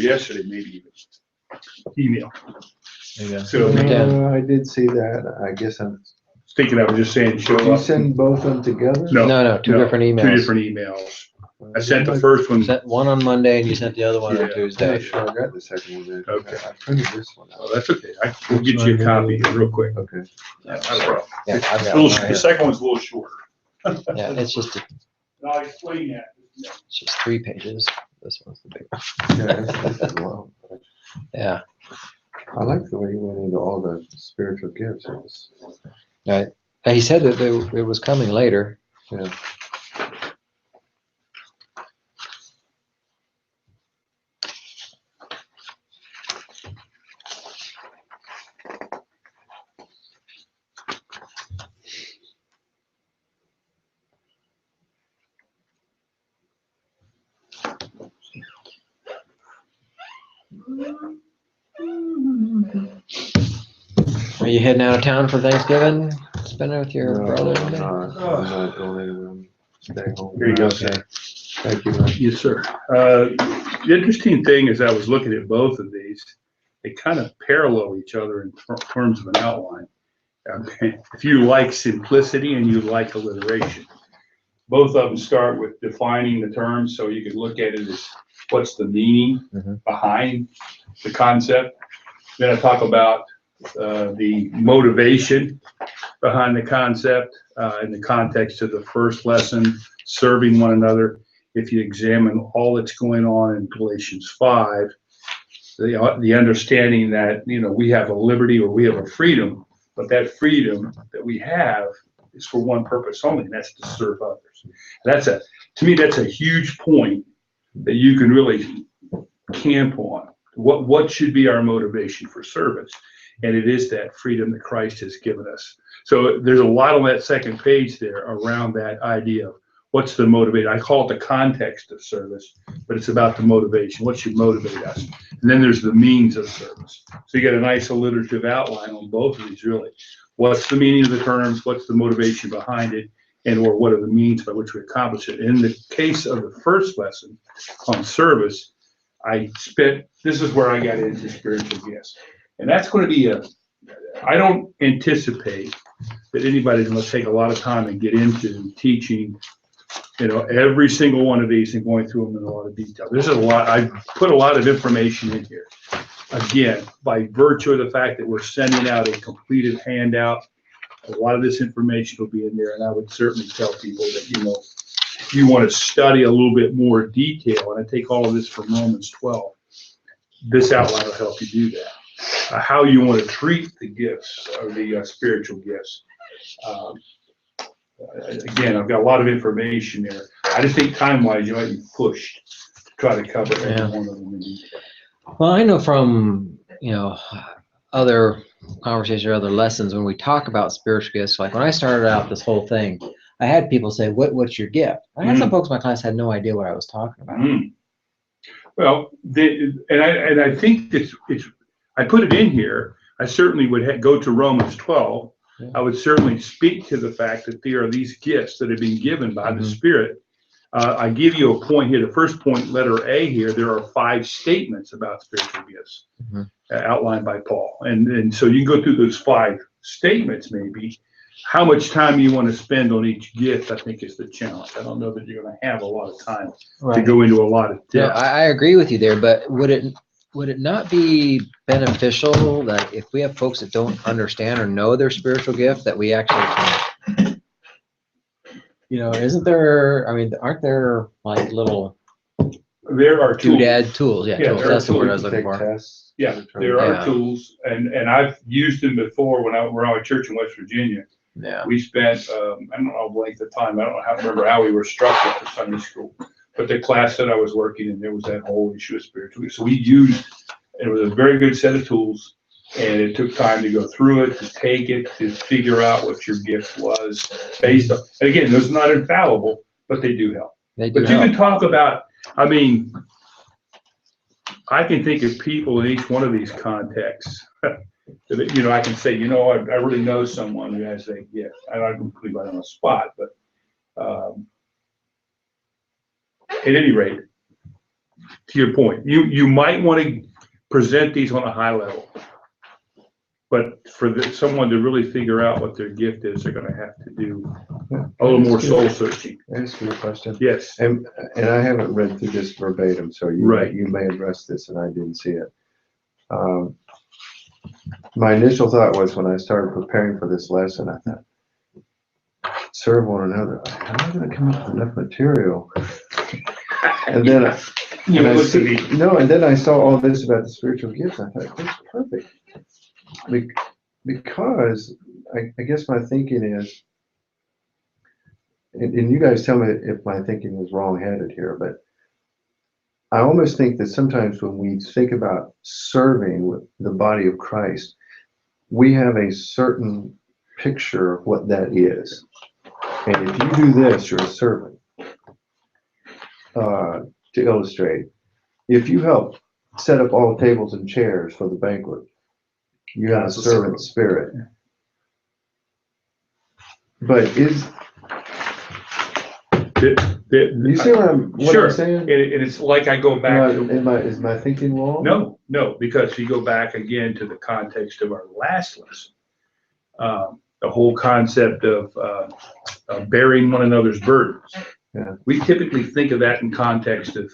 yesterday, maybe even email. Yeah. So I did see that. I guess I'm. thinking, I was just saying, show Did you up. send both of them together? No, two different emails. Two different emails. I sent the first one. Sent one on Monday and you sent the other one on Yeah. I'm Tuesday. not sure I got the second one. Then. Okay. I printed this one Oh, out. that's okay. We'll get you a copy real quick. Okay. Yeah, Not a problem. yeah, I've got The one right here. second one's a little shorter. Yeah, it's just I'll explain that. it's just 3 pages. This one's the big one. Yeah, that's long. Yeah. I like the way you went into all the spiritual gifts. It was, Right. He said that it was coming later. yeah. Are you heading out of town for Thanksgiving? Spending it with your No, brother? I'm today? not. I'm not going anywhere. I'm staying home. Here you go, Okay. Thank you, man. Yes, sir. The interesting thing is I was looking at both of these. They kind of parallel each other in terms of an outline. If you like simplicity and you like alliteration, both of them start with defining the terms, so you can look at it as what's the meaning behind the concept. Then I talk about the motivation behind the concept in the context of the first lesson, serving one another. If you examine all that's going on in Galatians 5, the understanding that, you know, we have a liberty or we have a freedom, but that freedom that we have is for one purpose only, and that's to serve others. To me, that's a huge point that you can really camp on. What should be our motivation for service? And it is that freedom that Christ has given us. So there's a lot on that second page there around that idea of what's the motivation. I call it the context of service, but it's about the motivation. What should motivate us? And then there's the means of service. So you get a nice alliterative outline on both of these, really. What's the meaning of the terms? What's the motivation behind it? And or what are the means by which we accomplish it? In the case of the first lesson on service, this is where I got into spiritual gifts. And that's going to be I don't anticipate that anybody's going to take a lot of time and get into teaching, you know, every single one of these and going through them in a lot of detail. There's a lot, I put a lot of information in here. Again, by virtue of the fact that we're sending out a completed handout, a lot of this information will be in there, and I would certainly tell people that, you know, if you want to study a little bit more detail, and I take all of this from Romans 12, this outline will help you do that. How you want to treat the gifts or the spiritual gifts. Again, I've got a lot of information there. I just think time-wise, you might be pushed to try to cover every one of them in detail. Well, I know from, you know, other conversations or other lessons when we talk about spiritual gifts, like when I started out this whole thing, I had people say, what's your gift? I had some folks in my class had no idea what I was talking about. Well, and I think I put it in here. I certainly would go to Romans 12. Yeah. I would certainly speak to the fact that there are these gifts that have been given by the Spirit. I give you a point here. The first point, letter A here, there are 5 statements about spiritual gifts outlined by Paul. And so you can go through those 5 statements maybe. How much time you want to spend on each gift, I think, is the challenge. I don't know that you're going to have a lot of time to go into a lot of depth. Yeah, I agree with you there, but would it not be beneficial that if we have folks that don't understand or know their spiritual gift, that we actually can, you know, aren't there like little There are tools. doodad tools? Yeah, Yeah, tools. there are That's the word I was tools. looking for. Tests. Yeah, there are Yeah. tools, and I've used them before when I were at church in West Virginia. Yeah. We spent, I don't know the length of time, I don't remember how we were structured for Sunday school, but the class that I was working in, there was that whole issue of spiritual. So it was a very good set of tools, and it took time to go through it, to take it, to figure out what your gift was based on. And again, those are not infallible, but they do help. They do But you help. can talk about, I mean, I can think of people in each one of these contexts. You know, I can say, you know, I really know someone who has that gift. I don't believe right on the spot, but at any rate, to your point, you might want to present these on a high level. But for someone to really figure out what their gift is, they're gonna have to do a little more soul searching. Ask you a question. Yes, And I haven't read through this verbatim, so Right. you may address this and I didn't see it. My initial thought was when I started preparing for this lesson, I thought, serve one another. How am I gonna come up with enough material? And then, You and I looked at see, me. no, and then I saw all this about the spiritual gifts. I thought, that's perfect. Because I guess my thinking is, and you guys tell me if my thinking is wrong-headed here, but I almost think that sometimes when we think about serving with the body of Christ, we have a certain picture of what that is. And if you do this, you're a servant. To illustrate, if you help set up all tables and chairs for the banquet, you have a That's a servant spirit. But you see what Sure. I'm saying? And it's like I go back to. Is my thinking wrong? No, because you go back again to the context of our last lesson. The whole concept of bearing one another's burdens. Yeah. We typically think of that in context of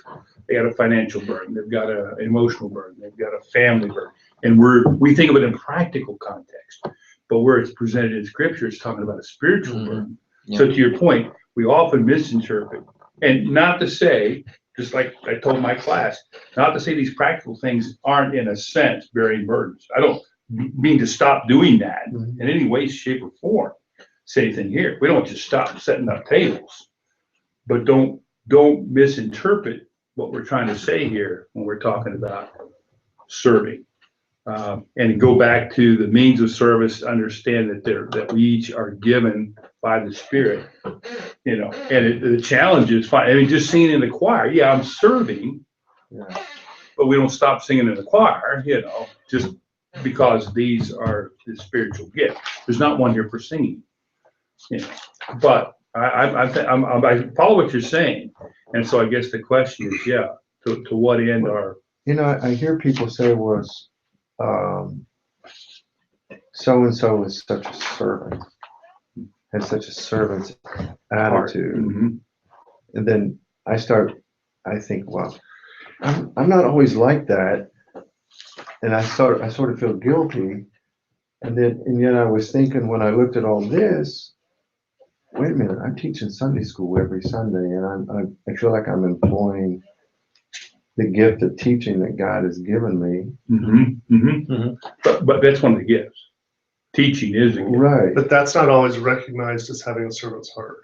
they got a financial burden, they've got an emotional burden, they've got a family burden. And we think of it in practical context. But where it's presented in scripture, it's talking about a spiritual Mhm. burden. Yeah. So to your point, we often misinterpret. And not to say, just like I told my class, not to say these practical things aren't in a sense bearing burdens. I don't mean to stop doing that in any way, shape, or form. Same thing here. We don't just stop setting up tables. But don't misinterpret what we're trying to say here when we're talking about serving. And go back to the means of service, understand that we each are given by the Spirit, and the challenge is fine. I mean, just singing in the choir, yeah, I'm serving, Yeah. but we don't stop singing in the choir, just because these are the spiritual gifts. There's not one here for singing, but I follow what you're saying. And so I guess the question is, to what end are, I hear people say was, so-and-so is such a servant, has such a servant's attitude. Mhm. And then I think, well, I'm not always like that. And I sort of feel guilty. And yet I was thinking when I looked at all this, wait a minute, I'm teaching Sunday school every Sunday, and I feel like I'm employing the gift of teaching that God has given me. But that's one of the gifts. Teaching is a gift. Right. But that's not always recognized as having a servant's heart.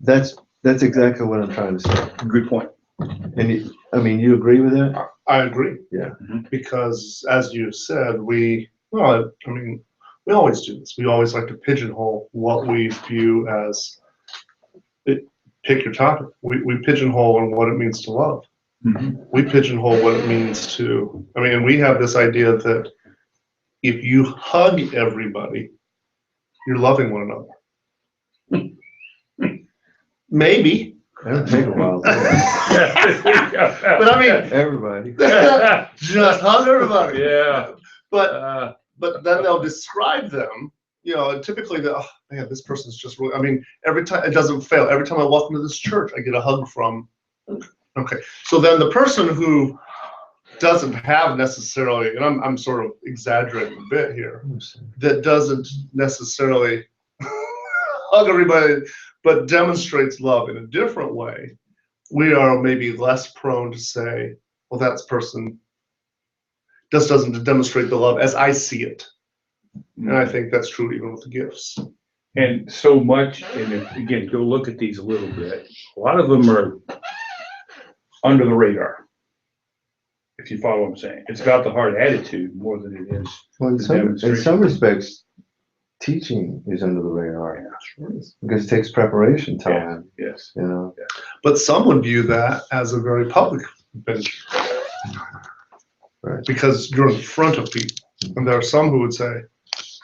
That's exactly what I'm trying to say. Good point. And you agree with that? I agree. Yeah. Because as you said, we always do this. We always like to pigeonhole what we view as pick your topic. We pigeonhole on what it means to love. Mhm. We pigeonhole what it means to, we have this idea that if you hug everybody, you're loving one another. Maybe. That'll take a while. But Everybody. just hug everybody. Yeah. But then they'll describe them, typically this person's just really, every time, it doesn't fail. Every time I walk into this church, I get a hug from, okay. So then the person who doesn't have necessarily, and I'm sort of exaggerating a bit here, that doesn't necessarily hug everybody, but demonstrates love in a different way, we are maybe less prone to say, well, that person just doesn't demonstrate the love as I see it. And I think that's true even with the gifts. And so much, and again, go look at these a little bit. A lot of them are under the radar. If you follow what I'm saying, it's about the heart attitude more than it is. Well, in the some demonstration. respects, teaching is under the radar because it takes preparation time. Yes. But some would view that as a very public venture. Right. Because you're in front of people. And there are some who would say,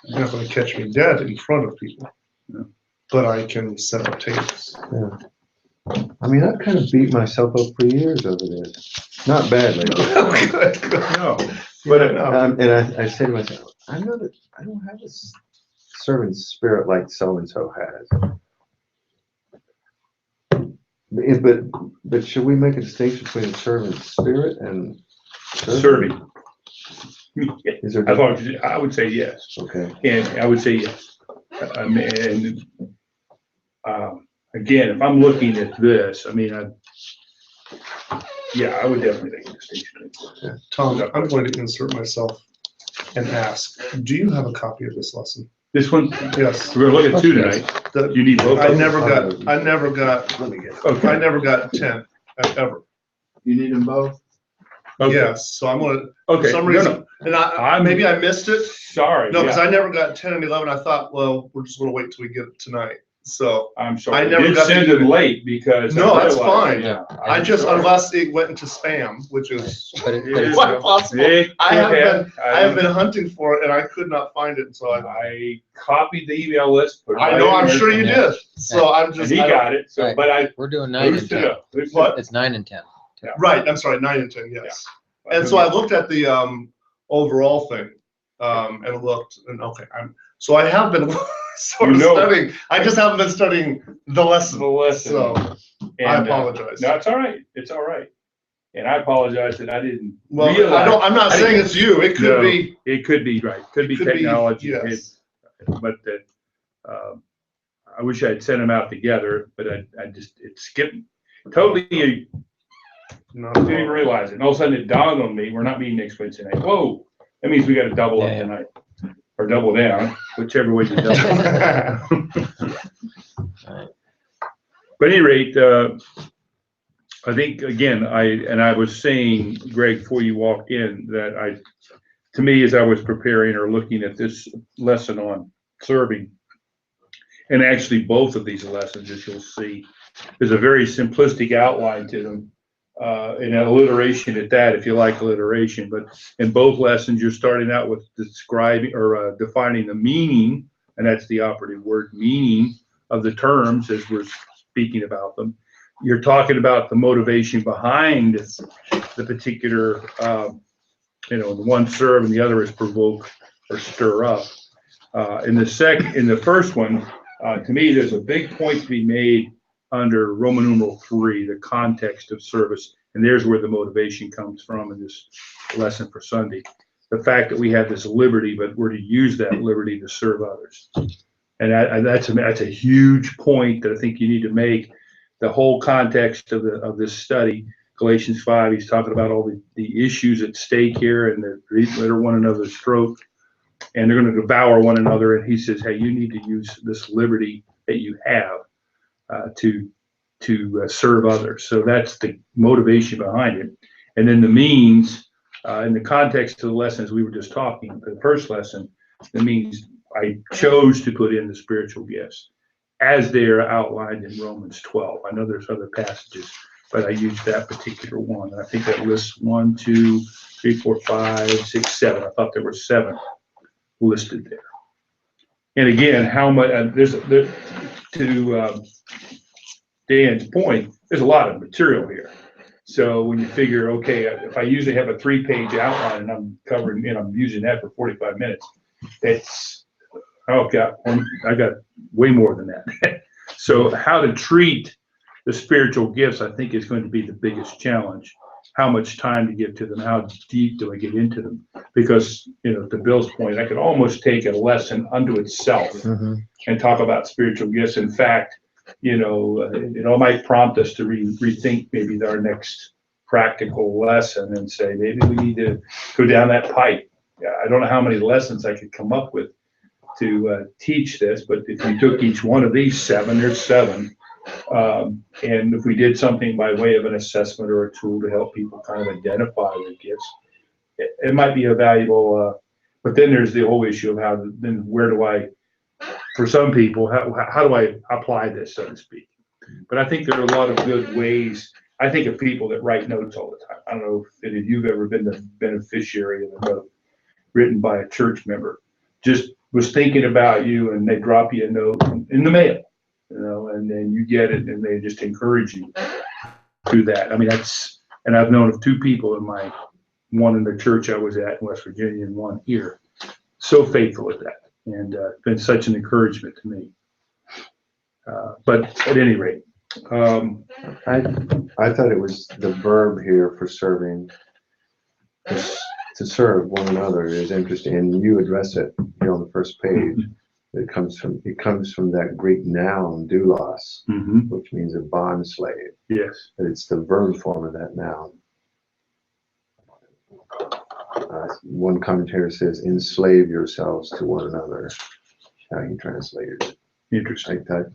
you're not going to catch me dead in front of people. Yeah. But I can set up tables. Yeah. I mean, I've kind of beat myself up for years over this. Not badly. Good, good. No, But, And I say to myself, I know that I don't have a servant spirit like so-and-so has. But should we make a distinction between servant spirit and serving. Is there? I would say yes. Okay. And I would say yes. And again, if I'm looking at this, I mean, I would definitely make a distinction. Tom, I'm going to insert myself and ask, do you have a copy of this lesson? This one, Yes. we're gonna look at two tonight. The- You need both I of them? never got, Let me get it. I Okay, never got 10 ever. You need them both? okay, Yes, so I'm gonna, for okay. some No, reason, and I'm- maybe I missed it. Sorry, No, because yeah, I never got 10 and 11. I thought, well, we're just gonna wait till we get it tonight. So, I'm sorry. I never Did got send the- them late because. No, I that's realized- fine. Yeah, I I'm just, sorry. unless it went into spam, which is But it, Yeah. but it's, quite possible. It I have could I have been hunting for it and I could not find it, so I copied the email list. put it I right know, in I'm there, sure you Yeah. did. So I'm And just, he I don't- got it, so, Right. but I we're doing 9 and boosted 10. up. boosted What? up. It's 9 and 10. right, I'm sorry, 9 and 10, yes. And so I looked at the overall thing, and looked, and okay, so I have been sort of You know. studying. I just haven't been studying the lesson. The lesson. So I And, apologize. No, it's all right. It's all right. And I apologize that I didn't Well, realize. I'm not I saying didn't- it's you. It could No. be. It could be, right. Could be technology. Yes. But I wish I had sent them out together, but I just, it skipped. Totally, No, didn't even realize it. And all of a sudden it dawned on me, we're not meeting next Wednesday night. Whoa, that means we got to double up Yeah. tonight. Or double down, whichever way you double. Right. But at any rate, I think, again, I was saying, Greg, before you walked in, that to me, as I was preparing or looking at this lesson on serving, and actually both of these lessons, as you'll see, there's a very simplistic outline to them, and alliteration at that, if you like alliteration. But in both lessons, you're starting out with describing or defining the meaning, and that's the operative word, meaning of the terms as we're speaking about them. You're talking about the motivation behind the particular, the one serve and the other is provoke or stir up. In the first one, to me, there's a big point to be made under Roman numeral 3, the context of service. And there's where the motivation comes from in this lesson for Sunday. The fact that we have this liberty, but we're to use that liberty to serve others. And that's a huge point that I think you need to make. The whole context of this study, Galatians 5, he's talking about all the issues at stake here, and they're one another's throat, and they're going to devour one another. And he says, hey, you need to use this liberty that you have to serve others. So that's the motivation behind it. And then the means, in the context of the lessons we were just talking, the first lesson, the means I chose to put in the spiritual gifts as they're outlined in Romans 12. I know there's other passages, but I used that particular one. And I think that lists 1, 2, 3, 4, 5, 6, 7. I thought there were 7 listed there. And again, how much to Dan's point, there's a lot of material here. So when you figure, okay, if I usually have a 3-page outline and I'm covering, I'm using that for 45 minutes, I got way more than that. So how to treat the spiritual gifts, I think, is going to be the biggest challenge. How much time to give to them? How deep do I get into them? Because, to Bill's point, I could almost take a lesson unto itself Mm-hmm. and talk about spiritual gifts. In fact, it all might prompt us to rethink maybe our next practical lesson and say, maybe we need to go down that pipe. I don't know how many lessons I could come up with to teach this, but if you took each one of these 7, there's 7. And if we did something by way of an assessment or a tool to help people kind of identify their gifts, it might be a valuable, but then there's the whole issue of where do I, for some people, how do I apply this, so to speak? But I think there are a lot of good ways. I think of people that write notes all the time. I don't know if any of you've ever been the beneficiary of a note written by a church member. Just was thinking about you, and they drop you a note in the mail. you know, and then you get it and they just encourage you through that. I mean, and I've known of two people one in the church I was at in West Virginia and one here, so faithful at that, and been such an encouragement to me. But at any rate, I thought it was the verb here for serving, to serve one another is interesting, and you address it here on the first page. It comes from that Greek noun doulos, which means a bond slave. yes, But it's the verb form of that noun. One commentator says, "Enslave yourselves to one another." How he translated it. interesting. Like that.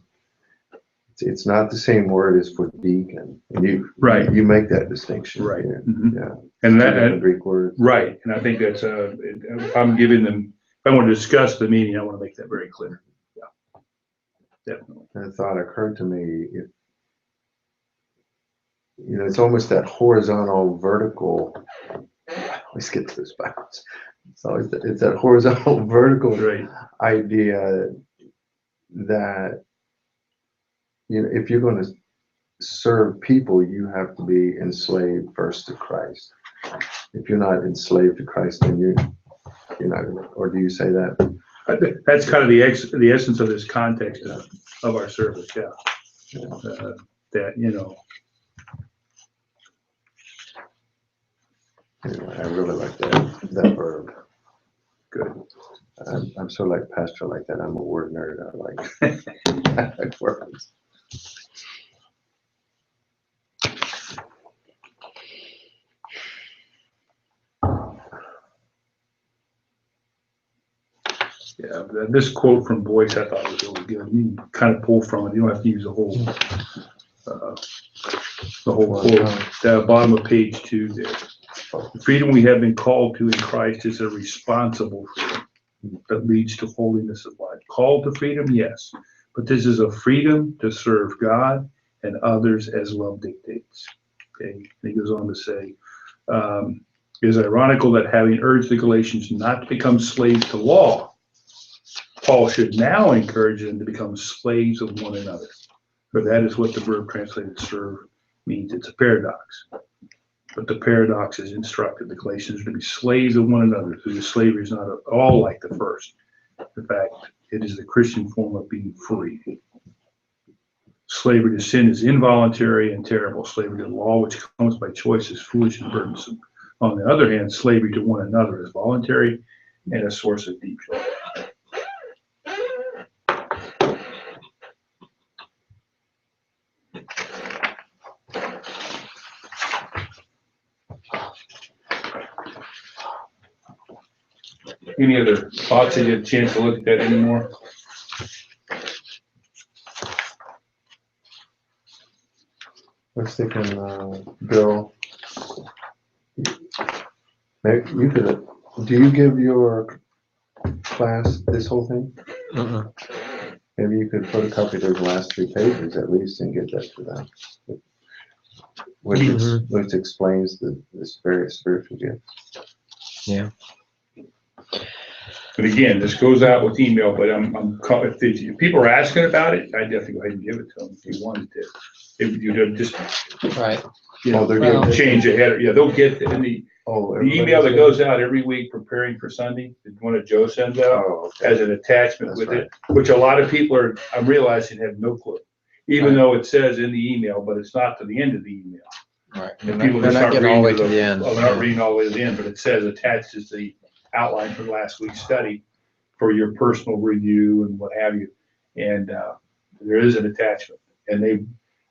It's not the same word as for deacon. And Right. you make that distinction. Right. Yeah. Mhm. Yeah. And The Greek word. right, and I think that's if I'm giving them, if I want to discuss the meaning, I want to make that very clear. Yeah, definitely. And a thought occurred to me, it's almost that horizontal, vertical. I always get to this balance. It's that horizontal, vertical Right. idea that if you're going to serve people, you have to be enslaved first to Christ. If you're not enslaved to Christ, then you're not going to. Or do you say that? That's kind of the essence of this context of our service. Yeah, that Anyway, I really like that verb. Good. I'm so like pastor like that. I'm a word nerd. I like words. Yeah, this quote from Boyce I thought was really good. You can kind of pull from it. You don't have to use the whole quote. The bottom of page 2 there. The freedom we have been called to in Christ is a responsible freedom that leads to holiness of life. Called to freedom, yes, but this is a freedom to serve God and others as love dictates. Okay, and he goes on to say, it is ironical that having urged the Galatians not to become slaves to law, Paul should now encourage them to become slaves of one another. For that is what the verb translated serve means. It's a paradox. But the paradox is instructed. The Galatians are to be slaves of one another. So the slavery is not at all like the first. In fact, it is the Christian form of being free. Slavery to sin is involuntary and terrible. Slavery to the law, which comes by choice, is foolish and burdensome. On the other hand, slavery to one another is voluntary and a source of deep joy. Any other thoughts? Did you have a chance to look at that anymore? I was thinking, Bill, maybe you could. Do you give your class this whole thing? Maybe you could photocopy those last 3 pages at least and get that to them, which explains this various spiritual gifts. Yeah. And again, this goes out with email, but if people are asking about it, I'd definitely go ahead and give it to them if you wanted to. If you just, Right. They're Well, getting change the header. Yeah, they'll get the email that goes out every week preparing for Sunday, the one that Joe sends out, has an attachment That's with right. it, which a lot of people I'm realizing have no clue. Even though it says in the email, but it's not to the end of the email. Right. And people They're just not start getting all the way reading to the end. They're not reading all the way to the end, but it says attached is the outline from last week's study for your personal review and what have you. And there is an attachment. And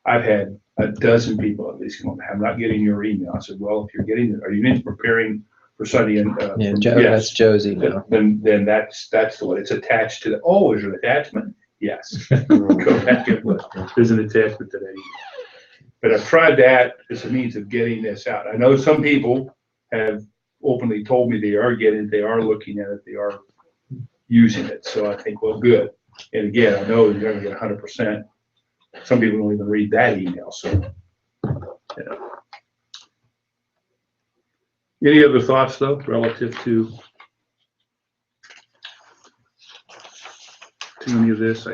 I've had a dozen people at least come up, I'm not getting your email. I said, well, if you're getting it, are you preparing for Sunday? And That's Joe's email. Then that's the one. It's attached to is there an attachment? Yes. Go back and look. There's an attachment to that email. But I've tried that as a means of getting this out. I know some people have openly told me they are looking at it, they are using it. So I think, well, good. And again, I know you're going to get 100%. Some people don't even read that email. So, yeah. Any other thoughts though, relative to any of this?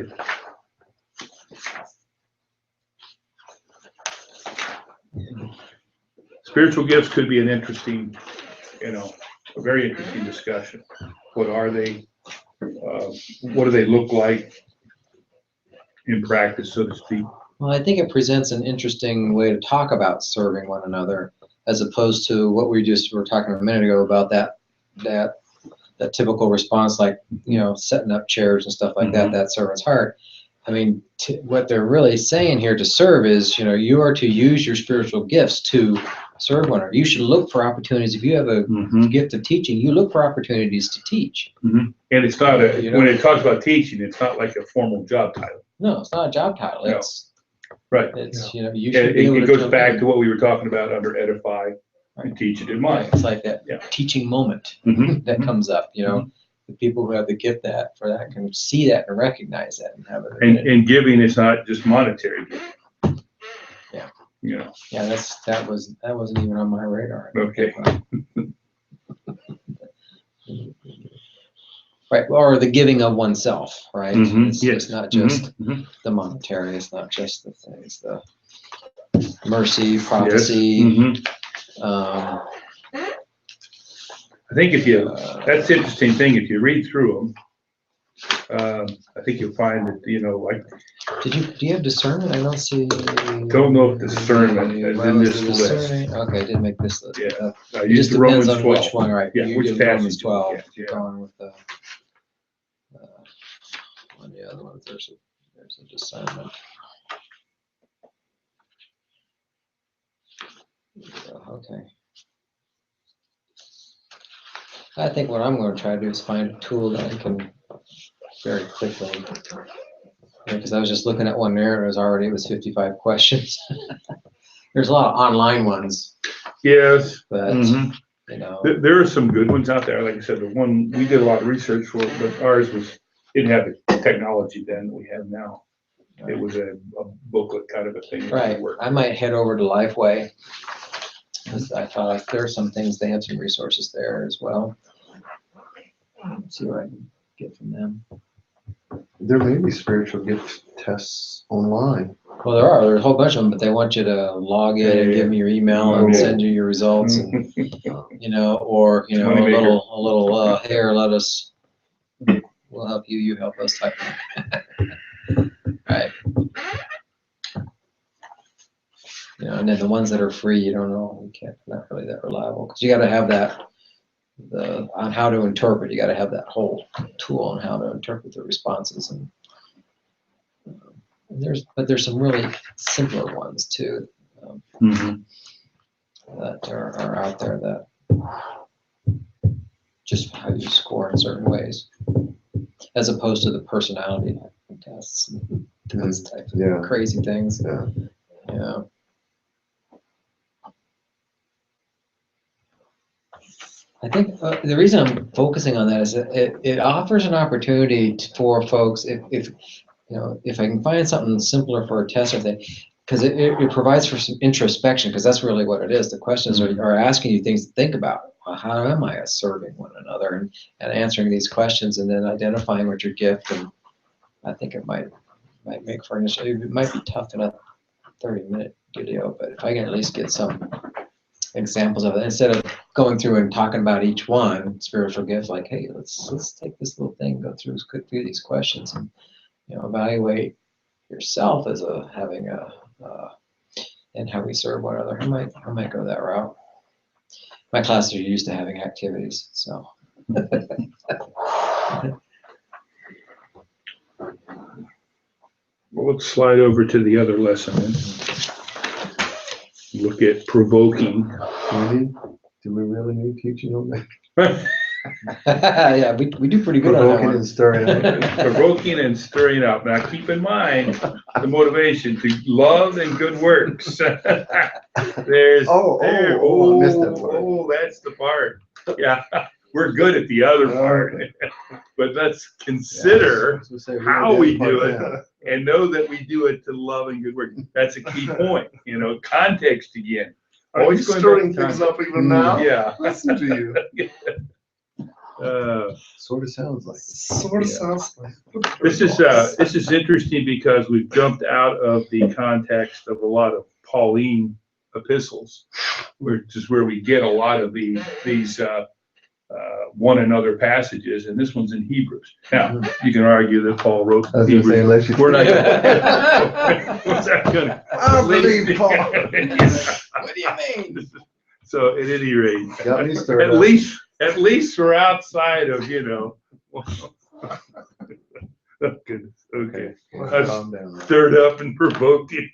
spiritual gifts could be an interesting, a very interesting discussion. What are they? What do they look like in practice, so to speak? Well, I think it presents an interesting way to talk about serving one another, as opposed to what we just were talking a minute ago about that typical response, like, setting up chairs and stuff like that, that servant's heart. I mean, what they're really saying here to serve is, you are to use your spiritual gifts to serve one another. You should look for opportunities. If you have a gift of teaching, you look for opportunities to teach. And it's not when it talks about teaching, it's not like a formal job title. No, it's not a job title. No. It's right. It's you should be able it to goes jump back in. to what we were talking about under edify and teach it in mind. It's like that teaching moment that comes up. The people who have the gift for that can see that and recognize that and have it. And giving is not just monetary giving. Yeah. Yeah, that wasn't even on my radar. Okay. Right, or the giving of oneself, right? Yes. It's not just the monetary. It's not just the things, the mercy, prophecy. Yes. I think that's the interesting thing. If you read through them, I think you'll find that, like. Do you have discernment? I don't see. Don't know if discernment is in this list. Okay, I didn't make this list. Yeah. It just depends on which one, right? Yeah, You which did passage. Romans 12. Yeah. Going with the on the other ones. There's a discernment. Okay. I think what I'm going to try to do is find a tool that I can very quickly, because I was just looking at one there, it was 55 questions. There's a lot of online ones. Yes. But, there are some good ones out there. Like I said, the one we did a lot of research for, but ours didn't have the technology then that we have now. It was a booklet kind of a thing. Right. I might head over to Lifeway, because I thought there are some things, they have some resources there as well. Let's see what I can get from them. There may be spiritual gift tests online. Well, there's a whole bunch of them, but they want you to log in and give me your email and send you your results, and or a little here, let us, we'll help you, you help us type thing. Right. And then the ones that are free, you don't know, not really that reliable, because you got to have that on how to interpret. You got to have that whole tool on how to interpret the responses, and there's some really simpler ones too that are out there, that just how you score in certain ways, as opposed to the personality tests, those types of crazy things. Yeah. I think the reason I'm focusing on that is that it offers an opportunity for folks, if I can find something simpler for a test or thing, because it provides for some introspection, because that's really what it is. The questions are asking you things to think about. Well, how am I serving one another, and answering these questions, and then identifying what your gift. And I think it might make for it might be tough in a 30-minute video, but if I can at least get some examples of it, instead of going through and talking about each one spiritual gift, like, hey, let's take this little thing, go through these questions, and evaluate yourself as having and how we serve one another. I might go that route. My classes are used to having activities, so. Well, let's slide over to the other lesson then. Look at provoking. Do we really need teaching on that? Yeah, we do pretty good on that Provoking one. and stirring up. Provoking and stirring up. Now keep in mind the motivation to love and good works. I missed that part. That's the part. Yeah, we're good at the other part. But let's consider how we do it and know that we do it to love and good work. That's a key point. Context again. Are you Always going stirring back to things up even now? Yeah. Listen to you. Sort of sounds like it. Sort of sounds like. This is interesting because we've jumped out of the context of a lot of Pauline epistles, which is where we get a lot of these one another passages, and this one's in Hebrews. Now, you can argue that Paul wrote I was gonna say, Hebrews. unless you. We're not gonna. What's that gonna? I believe Paul. What do you mean? So at any rate, Got me stirred at up. least we're outside of, you know. Oh, goodness. Okay. That's Calm down. stirred up and provoked you.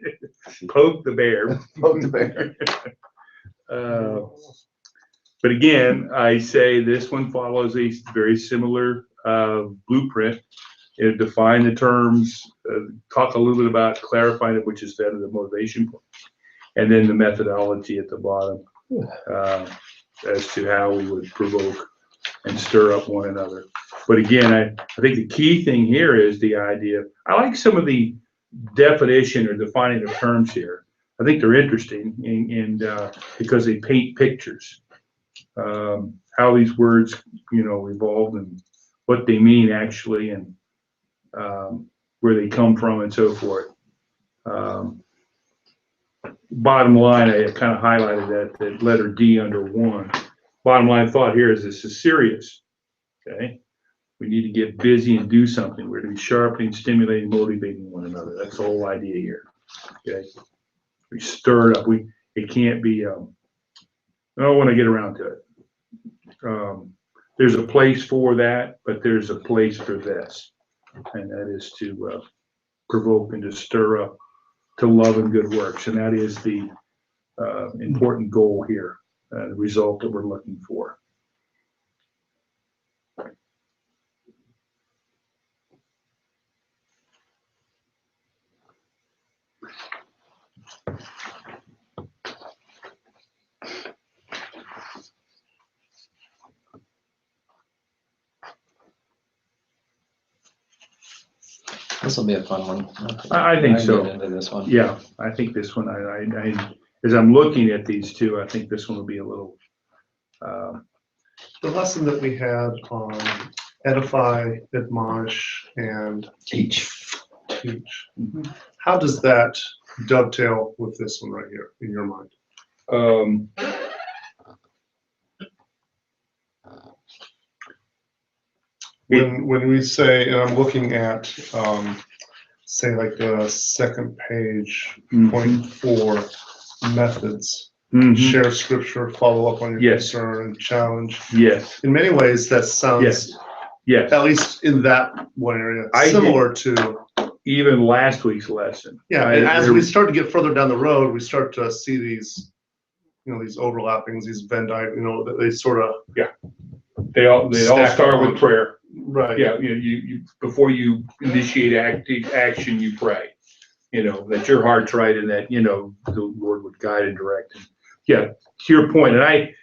Poke the bear. Poke the bear. But again, I say this one follows a very similar blueprint. It define the terms, talk a little bit about clarifying it, which is that of the motivation point, and then the methodology at the bottom as to how we would provoke and stir up one another. But again, I think the key thing here is the idea. I like some of the definition or defining of terms here. I think they're interesting and because they paint pictures. How these words, you know, evolved and what they mean actually, and where they come from and so forth. Bottom line, I kind of highlighted that letter D under 1. Bottom line thought here is this is serious. Okay, we need to get busy and do something. We're to be sharpening, stimulating, motivating one another. That's the whole idea here. Okay, we stir it up. It can't be. I don't want to get around to it. There's a place for that, but there's a place for this, and that is to provoke and to stir up to love and good works, and that is the important goal here, the result that we're looking for. This will be a fun one. I think so. Get into this one. Yeah, I think this one, I as I'm looking at these two, I think this one will be a little, The lesson that we had on edify, admonish, and Teach. teach, how does that dovetail with this one right here in your mind? When we say, and I'm looking at, say like the second page, point 4, methods, share scripture, follow up on your Yes. concern, challenge. Yes, In many ways, that sounds, yes, yes. at least in that one area, I similar to, Even last week's lesson. yeah, and as we start to get further down the road, we start to see these, you know, these overlappings, these Venn diagrams, you know, that they sort of, They all Stack start on. with prayer. right. Yeah, you before you initiate action, you pray. You know, that your heart's right and that, you know, the Lord would guide and direct. And yeah, to your point, and I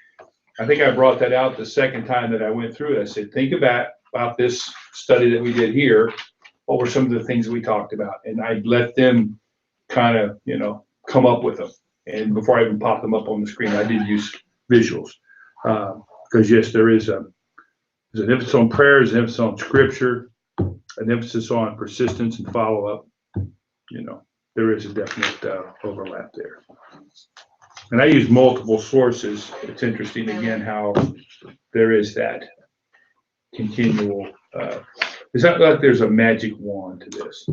think I brought that out the second time that I went through it. I said, think about this study that we did here. What were some of the things that we talked about? And I let them kind of, you know, come up with them. And before I even popped them up on the screen, I did use visuals. Because yes, there's an emphasis on prayer, there's an emphasis on scripture, an emphasis on persistence and follow-up. You know, there is a definite overlap there. And I use multiple sources. It's interesting, again, how there is that continual, it's not like there's a magic wand to this.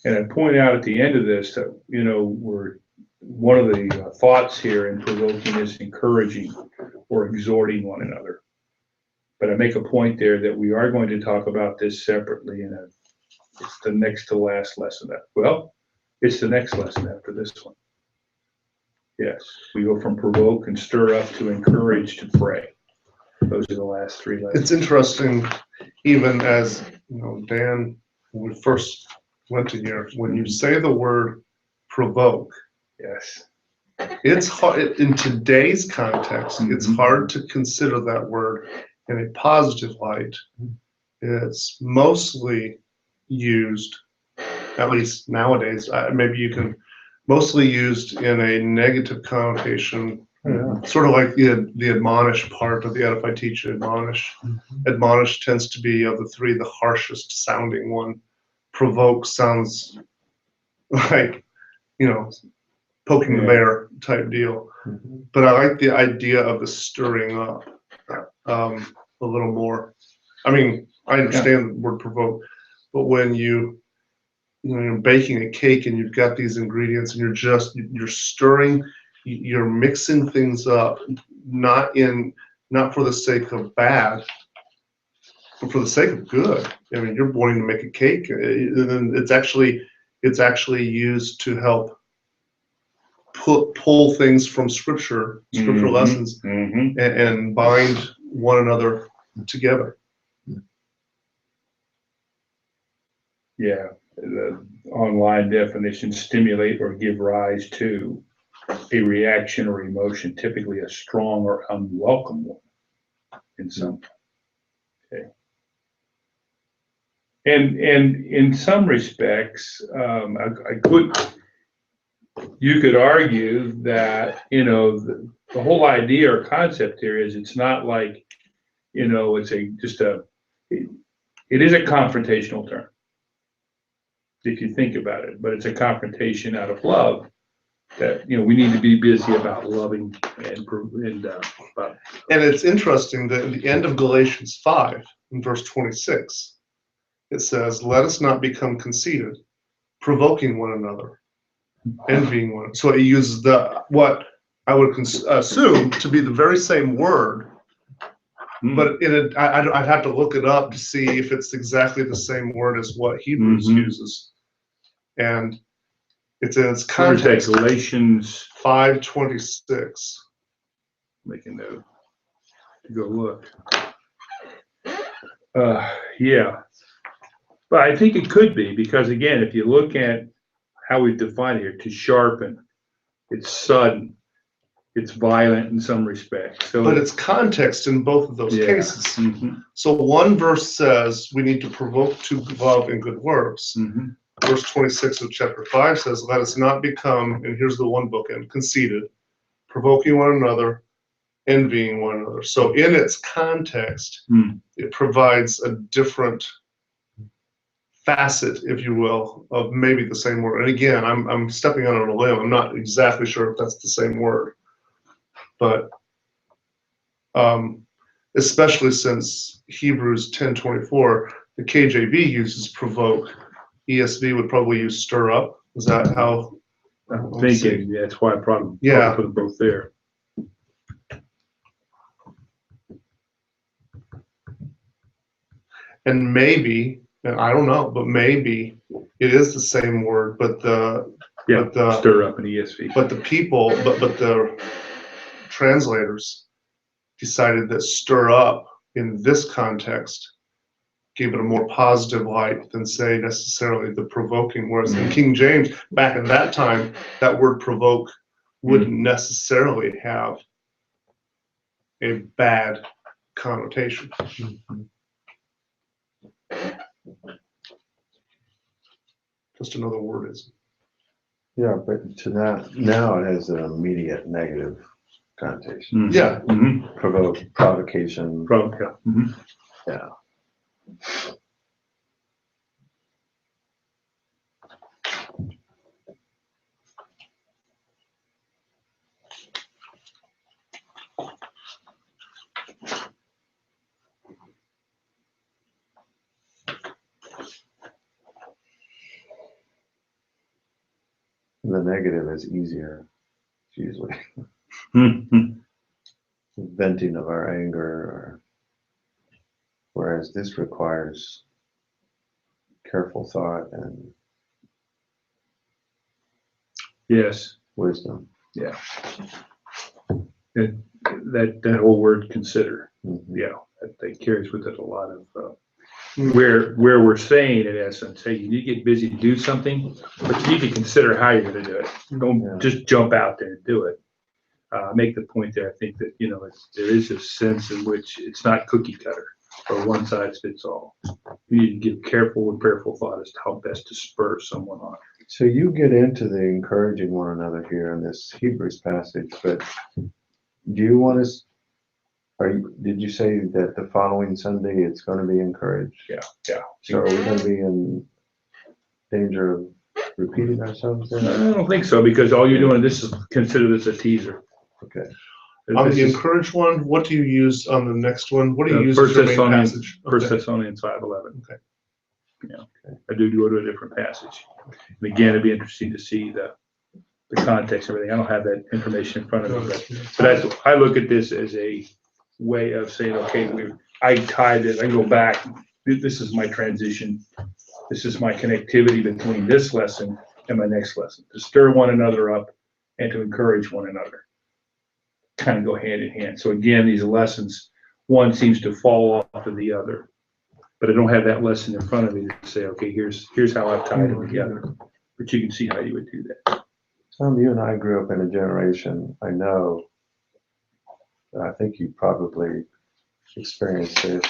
And I point out at the end of this that, you know, one of the thoughts here in provoking is encouraging or exhorting one another. But I make a point there that we are going to talk about this separately it's the next to last lesson. Well, it's the next lesson after this one. Yes, we go from provoke and stir up to encourage to pray. Those are the last 3 lessons. It's interesting, even as, you know, Dan, when we first went to here, when you say the word provoke, Yes. it's hard, in today's context, it's hard to consider that word in a positive light. It's mostly used, at least nowadays, maybe you can mostly used in a negative connotation, Yeah. sort of like the admonish part of the edify, teach, and admonish. Admonish tends to be, of the three, the harshest sounding one. Provoke sounds like, poking the Yeah. bear type deal. Mhm. But I like the idea of the stirring up a little more. I mean, I understand the word provoke, but when you're baking a cake and you've got these ingredients and you're stirring, you're mixing things up, not for the sake of bad, but for the sake of good. I mean, you're wanting to make a cake, and it's actually used to help pull things from scriptural Mhm. lessons Mhm. and bind one another together. Yeah, the online definition: stimulate or give rise to a reaction or emotion, typically a strong or unwelcome one in some. Okay. And in some respects, you could argue that, the whole idea or concept here is it's not like, it's it is a confrontational term, if you think about it, but it's a confrontation out of love that, we need to be busy about loving and It's interesting that at the end of Galatians 5, in verse 26, it says, "Let us not become conceited, provoking one another, envying one." So it uses what I would assume to be the very same word, but I'd have to look it up to see if it's exactly the same word as what Hebrews Mhm. uses. And it's in its Where's that, context, Galatians, 5:26. make a note, go look. Yeah, but I think it could be, because again, if you look at how we define it here, to sharpen, it's sudden, it's violent in some respects, so. But it's context in both of those Yeah. cases. Mhm. So one verse says we need to provoke to love and good works. Mhm. Verse 26 of chapter 5 says, "Let us not become," and here's the one bookend, "conceited, provoking one another, envying one another." So in its context, it provides a different facet, if you will, of maybe the same word. And again, I'm stepping out on a limb. I'm not exactly sure if that's the same word, but especially since Hebrews 10:24, the KJV uses provoke. ESV would probably use stir up. Is that how? I'm Let's see. thinking, that's why I probably Yeah. put them both there. And maybe, and I don't know, but maybe it is the same word, but Yeah, the stir up in ESV. but the translators decided that stir up in this context gave it a more positive light than, say, necessarily the provoking. Whereas in King James, back in that time, that word provoke wouldn't necessarily have a bad connotation. Just another word is. Yeah, but to that, now it has an immediate negative connotation. Yeah. Mhm. Provocation. Yeah. Mhm. Yeah. And the negative is easier, usually. Mhm. Venting of our anger, whereas this requires careful thought and Yes, wisdom. yeah. That whole word consider, Mhm. yeah, that carries with it a lot of, where we're saying in essence, hey, you need to get busy to do something, but you need to consider how you're gonna do it. Don't just jump out there and do it. Make the point there, I think that, there is a sense in which it's not cookie cutter or one size fits all. You need to give careful and prayerful thought as to how best to spur someone on. So you get into the encouraging one another here in this Hebrews passage, but do you want us, did you say that the following Sunday it's going to be encouraged? Yeah. So are we going to be in danger of repeating ourselves I then? don't think so, because all you're doing, consider this a teaser. Okay. On This the is, encouraged one, what do you use on the next one? What do you use as First your main Thessalonians, passage? First Okay. Thessalonians 5:11. Okay. Yeah, I do go to a different passage. And again, it'd be interesting to see the context and everything. I don't have that information in front of me, but I look at this as a way of saying, okay, I tied it, I go back. This is my transition. This is my connectivity between this lesson and my next lesson, to stir one another up and to encourage one another. Kind of go hand in hand. So again, these lessons, one seems to fall off of the other, but I don't have that lesson in front of me to say, okay, here's how I've tied them together. But you can see how you would do that. Tom, you and I grew up in a generation, I know, I think you probably experienced this,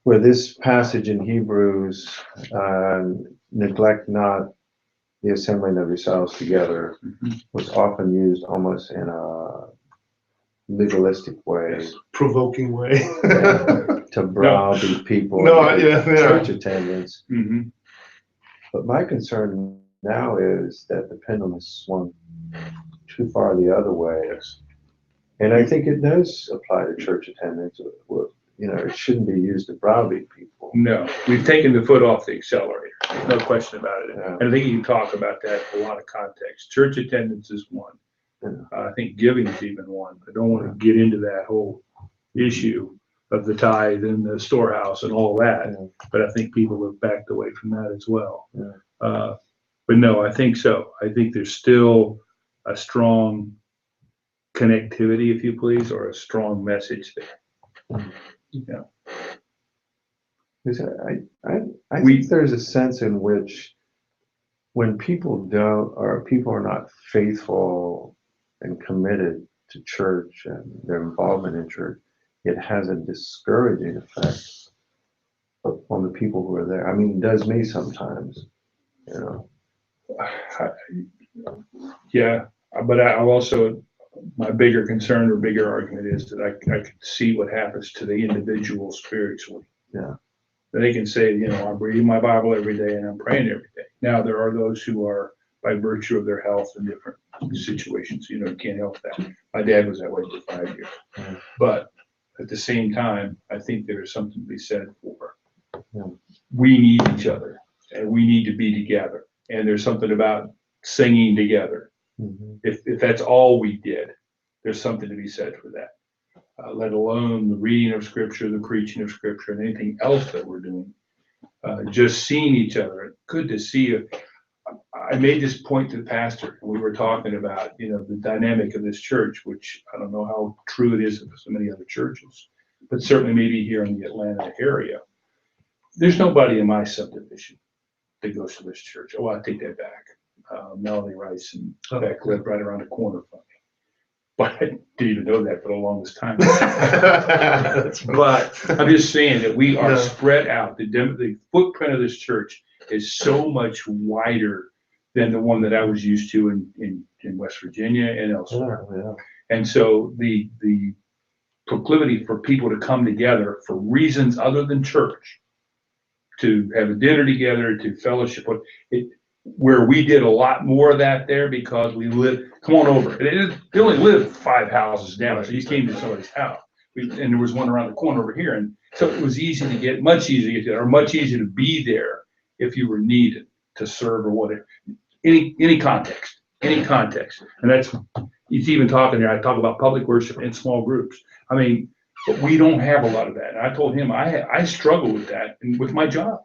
where this passage in Hebrews, neglect not the assembling of yourselves together, was often used almost in a legalistic way Provoking way. to browbeat people No, into yeah. church attendance. Mhm. But my concern now is that the pendulum has swung too far the other way. And I think it does apply to church attendance. It shouldn't be used to browbeat people. No, we've taken the foot off the accelerator. There's no question about it. Yeah. And I think you can talk about that in a lot of context. Church attendance is one. Yeah. I think giving is even one. I don't want to get into that whole issue of the tithe and the storehouse and all that. Yeah. But I think people have backed away from that as well. Yeah. But no, I think so. I think there's still a strong connectivity, if you please, or a strong message there. Yeah. Because I think there's a sense in which when people are not faithful and committed to church and their involvement in church, it has a discouraging effect on the people who are there. I mean, it does me sometimes, Yeah, but I'll also, my bigger concern or bigger argument is that I can see what happens to the individual spiritually. Yeah. They can say, I'm reading my Bible every day and I'm praying every day. Now, there are those who are, by virtue of their health in different situations, you can't help that. My dad was that way for 5 years. Yeah. But at the same time, I think there is something to be said for, Yeah. we need each other and we need to be together. And there's something about singing together. Mm-hmm. If that's all we did, there's something to be said for that. Let alone the reading of scripture, the preaching of scripture, and anything else that we're doing. Just seeing each other. Good to see you. I made this point to the pastor, and we were talking about, the dynamic of this church, which I don't know how true it is for so many other churches, but certainly maybe here in the Atlanta area. There's nobody in my subdivision that goes to this church. Oh, I take that back. Melanie Rice and Beck lived right around the corner from me. But I didn't even know that for the longest time. But I'm just saying that we are spread out. The footprint of this church is so much wider than the one that I was used to in West Virginia and elsewhere. Yeah. And so the proclivity for people to come together for reasons other than church, to have a dinner together, to fellowship, where we did a lot more of that there because we live, come on over. They only live 5 houses down, so you came to somebody's house. And there was one around the corner over here. And so it was much easier to get there, or much easier to be there if you were needed to serve or whatever. Any context. And it's even talking there, I talk about public worship in small groups. I mean, but we don't have a lot of that. And I told him I struggle with that and with my job.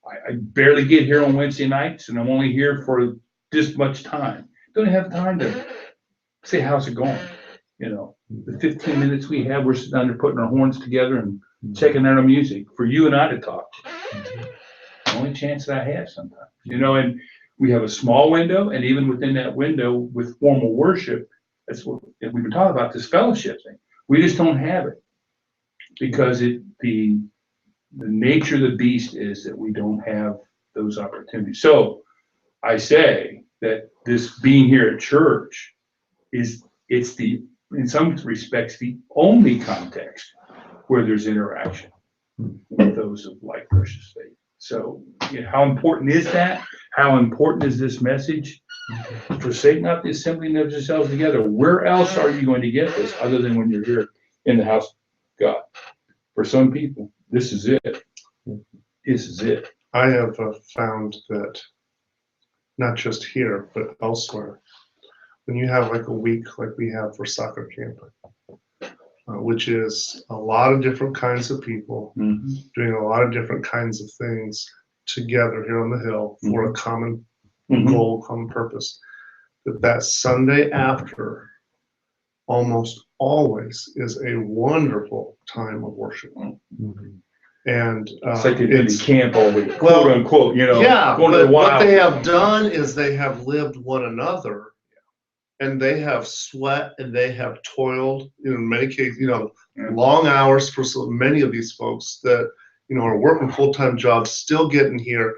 I barely get here on Wednesday nights, and I'm only here for this much time. Don't have time to say, how's it going? The 15 minutes we have, we're sitting down there putting our horns together and checking out our music for you and I to talk. The only chance that I have sometimes, and we have a small window, and even within that window with formal worship, that's what we've been talking about, this fellowship thing. We just don't have it because the nature of the beast is that we don't have those opportunities. So I say that this being here at church it's in some respects, the only context where there's interaction with those of like precious faith. So, how important is that? How important is this message? Forsake not the assembling of yourselves together. Where else are you going to get this other than when you're here in the house of God? For some people, this is it. This is it. I have found that not just here, but elsewhere, when you have like a week like we have for soccer camp, which is a lot of different kinds of people doing a lot of different kinds of things together here on the hill for a common goal, common purpose, that Sunday after almost always is a wonderful time of worship. And It's like they did the camp all week, well, quote unquote, yeah, going to but the what wild. they have done is they have lived one another, and they have sweat and they have toiled, in many cases, long hours for so many of these folks that, are working full-time jobs, still getting here,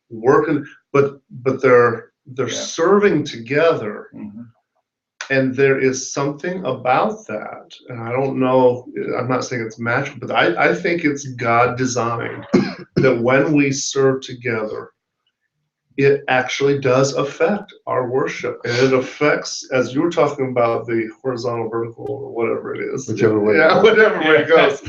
working, but they're serving together. And there is something about that, and I don't know, I'm not saying it's magical, but I think it's God designed that when we serve together, it actually does affect our worship, and it affects, as you were talking about, the horizontal, vertical, or whatever it is. Whichever way. Yeah, whatever way it goes.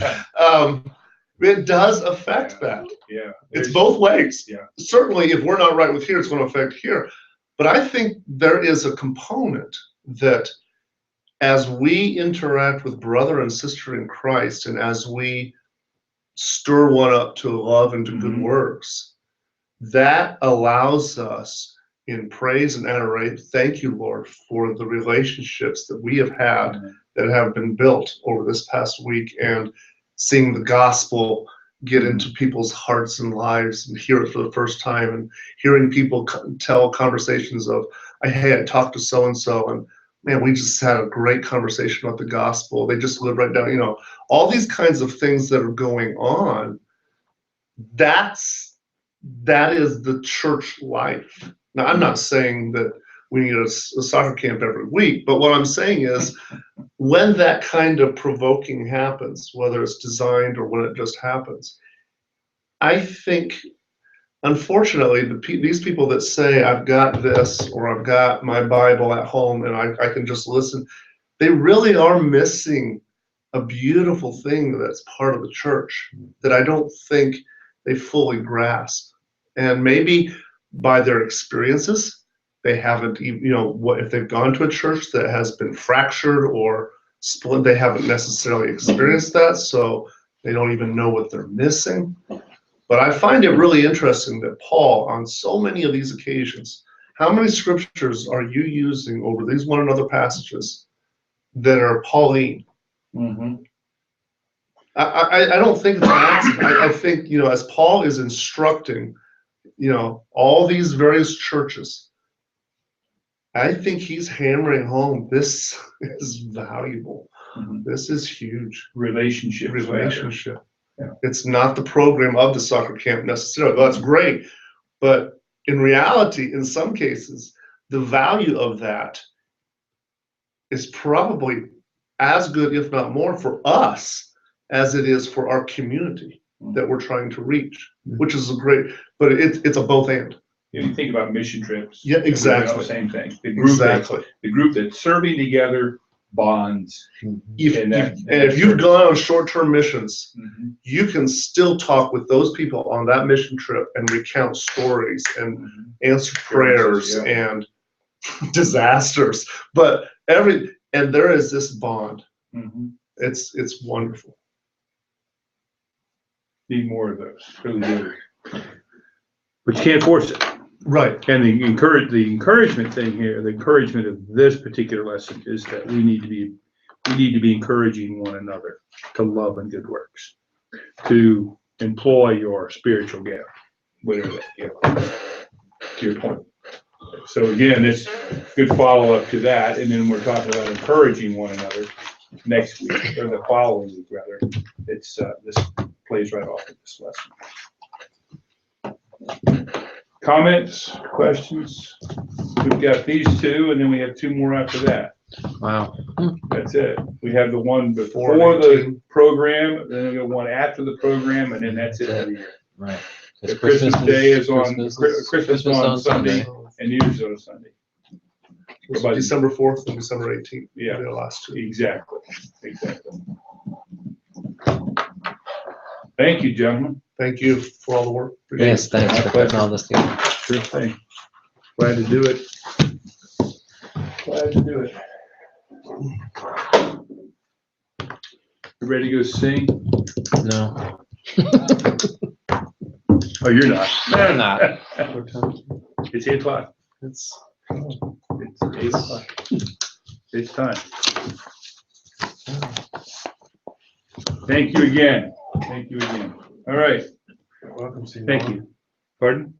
It does affect that. Yeah. It's both ways. Yeah. Certainly, if we're not right with here, it's going to affect here. But I think there is a component that as we interact with brother and sister in Christ, and as we stir one up to love and to good works, that allows us in praise and adoration. Thank you, Lord, for the relationships that we have had that have been built over this past week, and seeing the gospel get into people's hearts and lives and hear it for the first time, and hearing people tell conversations of, hey, I talked to so-and-so, and man, we just had a great conversation about the gospel. They just live right down, all these kinds of things that are going on. That is the church life. Now, I'm not saying that we need a soccer camp every week, but what I'm saying is when that kind of provoking happens, whether it's designed or when it just happens, I think, unfortunately, these people that say, I've got this, or I've got my Bible at home and I can just listen, they really are missing a beautiful thing that's part of the church that I don't think they fully grasp. And maybe by their experiences, they haven't even, what if they've gone to a church that has been fractured or split, they haven't necessarily experienced that, so they don't even know what they're missing. But I find it really interesting that Paul, on so many of these occasions, how many scriptures are you using over these one another passages that are Pauline? I don't think it's an accident. I think, as Paul is instructing, all these various churches, I think he's hammering home, this is valuable. This is huge. Relationship. Yeah. It's not the program of the soccer camp necessarily. That's great. But in reality, in some cases, the value of that is probably as good, if not more, for us as it is for our community that we're trying to reach, which is but it's a both and. You think about mission trips. Yeah, exactly. The same thing. The group that's serving together bonds. If you've gone on short-term missions, you can still talk with those people on that mission trip and recount stories and answer prayers and disasters. But there is this bond. It's wonderful. Need more of those. Really do. But you can't force it. Right. And the encouragement thing here, the encouragement of this particular lesson is that we need to be encouraging one another to love and good works, to employ your spiritual gift, whatever that gift is, to your point. So again, it's good follow-up to that, and then we're talking about encouraging one another next week, or the following week rather. It's this plays right off of this lesson. Comments, questions? We've got these two, and then we have two more after that. Wow. That's it. We have the one before Before the 18. program, then we got one after the program, and then that's it for the year. Right. The Christmas Day is on, Christmas on Sunday, Sunday. and New Year's on Sunday. So December 4th and December 18th. Yeah. The last two. Exactly, exactly. Thank you, gentlemen. Thank you for all the work. Appreciate Yes, it. thanks for putting all this together. Sure thing. Glad to do it. Glad to do it. You ready to go sing? No. Oh, you're not. I'm not. What time? It's 8 o'clock. It's It's 8 o'clock. It's time. Thank you again. Thank you again. All right. welcome. See Thank you. Pardon?